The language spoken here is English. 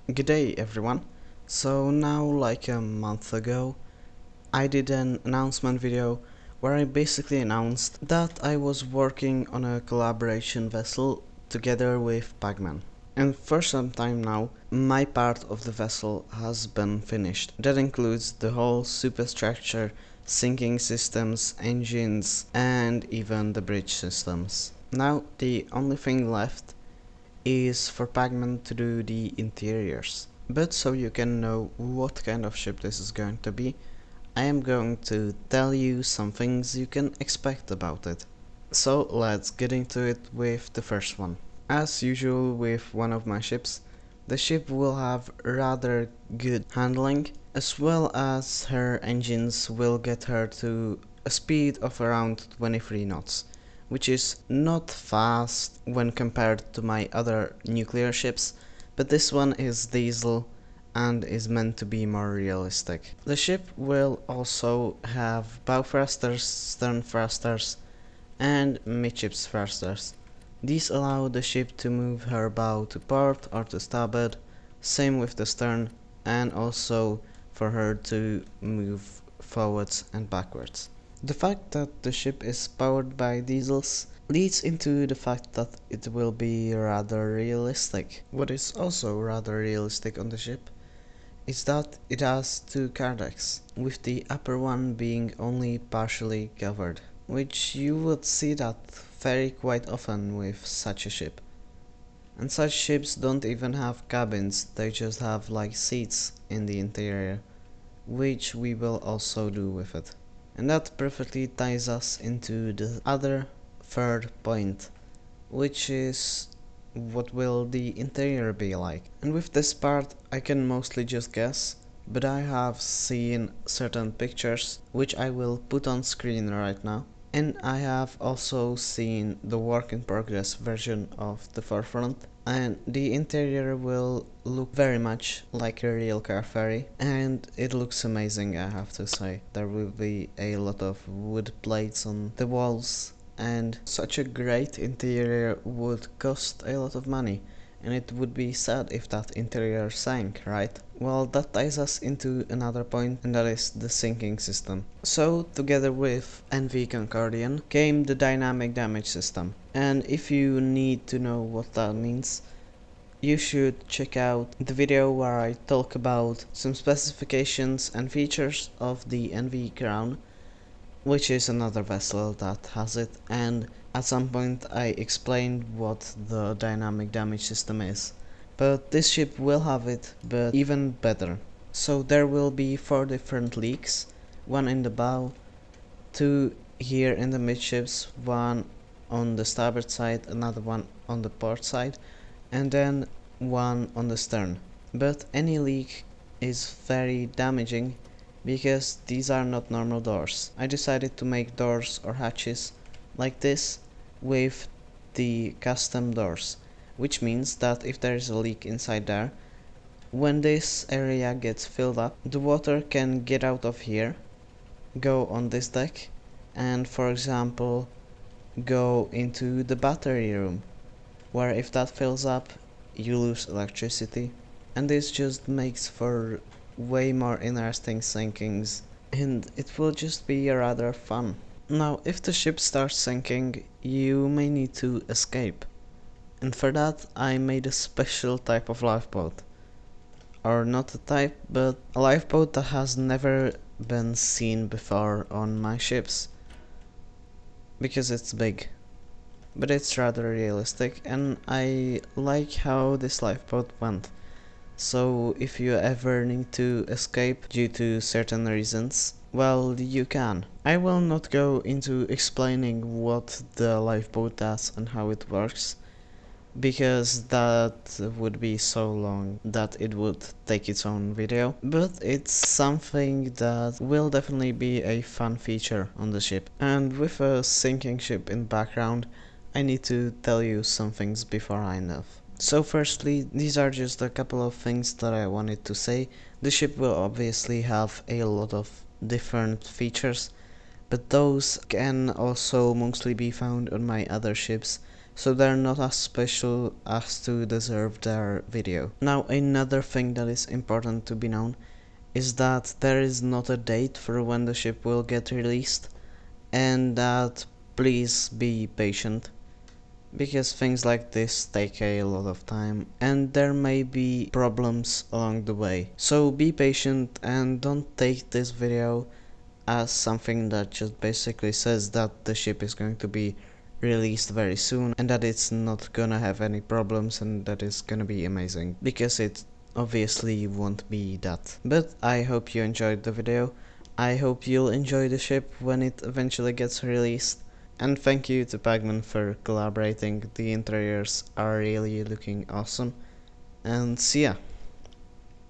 G'day everyone. So now, like a month ago, I did an announcement video where I basically announced that I was working on a collaboration vessel together with Pacman. And for some time now, my part of the vessel has been finished. That includes the whole superstructure, sinking systems, engines, and even the bridge systems. Now the only thing left is for Pacman to do the interiors. But so you can know what kind of ship this is going to be, I am going to tell you some things you can expect about it. So let's get into it with the first one. As usual with one of my ships, the ship will have rather good handling, as well as her engines will get her to a speed of around 23 knots, which is not fast when compared to my other nuclear ships, but this one is diesel and is meant to be more realistic. The ship will also have bow thrusters, stern thrusters, and midships thrusters. These allow the ship to move her bow to port or to starboard, same with the stern, and also for her to move forwards and backwards. The fact that the ship is powered by diesels leads into the fact that it will be rather realistic. What is also rather realistic on the ship is that it has two car decks, with the upper one being only partially covered, which you would see that very quite often with such a ship. And such ships don't even have cabins, they just have like seats in the interior, which we will also do with it. And that perfectly ties us into the other third point, which is what will the interior be like. And with this part I can mostly just guess, but I have seen certain pictures which I will put on screen right now, and I have also seen the work in progress version of the forefront, and the interior will look very much like a real car ferry, and it looks amazing, I have to say. There will be a lot of wood plates on the walls, and such a great interior would cost a lot of money, and it would be sad if that interior sank, right? Well, that ties us into another point, and that is the sinking system. So, together with NV Concordian came the dynamic damage system, and if you need to know what that means, you should check out the video where I talk about some specifications and features of the NV Crown, which is another vessel that has it, and at some point I explained what the dynamic damage system is. But this ship will have it, but even better. So there will be 4 different leaks, one in the bow, 2 here in the midships, one on the starboard side, another one on the port side, and then one on the stern. But any leak is very damaging, because these are not normal doors. I decided to make doors or hatches like this with the custom doors, which means that if there is a leak inside there, when this area gets filled up, the water can get out of here, go on this deck, and for example go into the battery room, where if that fills up you lose electricity, and this just makes for way more interesting sinkings, and it will just be rather fun. Now, if the ship starts sinking, you may need to escape, and for that I made a special type of lifeboat. Or not a type, but a lifeboat that has never been seen before on my ships, because it's big. But it's rather realistic, and I like how this lifeboat went. So if you ever need to escape due to certain reasons, well, you can. I will not go into explaining what the lifeboat does and how it works, because that would be so long that it would take its own video, but it's something that will definitely be a fun feature on the ship. And with a sinking ship in background, I need to tell you some things before I end off. So firstly, these are just a couple of things that I wanted to say. The ship will obviously have a lot of different features, but those can also mostly be found on my other ships, so they're not as special as to deserve their video. Now, another thing that is important to be known is that there is not a date for when the ship will get released, and that please be patient, because things like this take a lot of time and there may be problems along the way. So be patient and don't take this video as something that just basically says that the ship is going to be released very soon and that it's not gonna have any problems and that it's gonna be amazing, because it obviously won't be that. But I hope you enjoyed the video. I hope you'll enjoy the ship when it eventually gets released. And thank you to Pagman for collaborating. The interiors are really looking awesome. And see ya.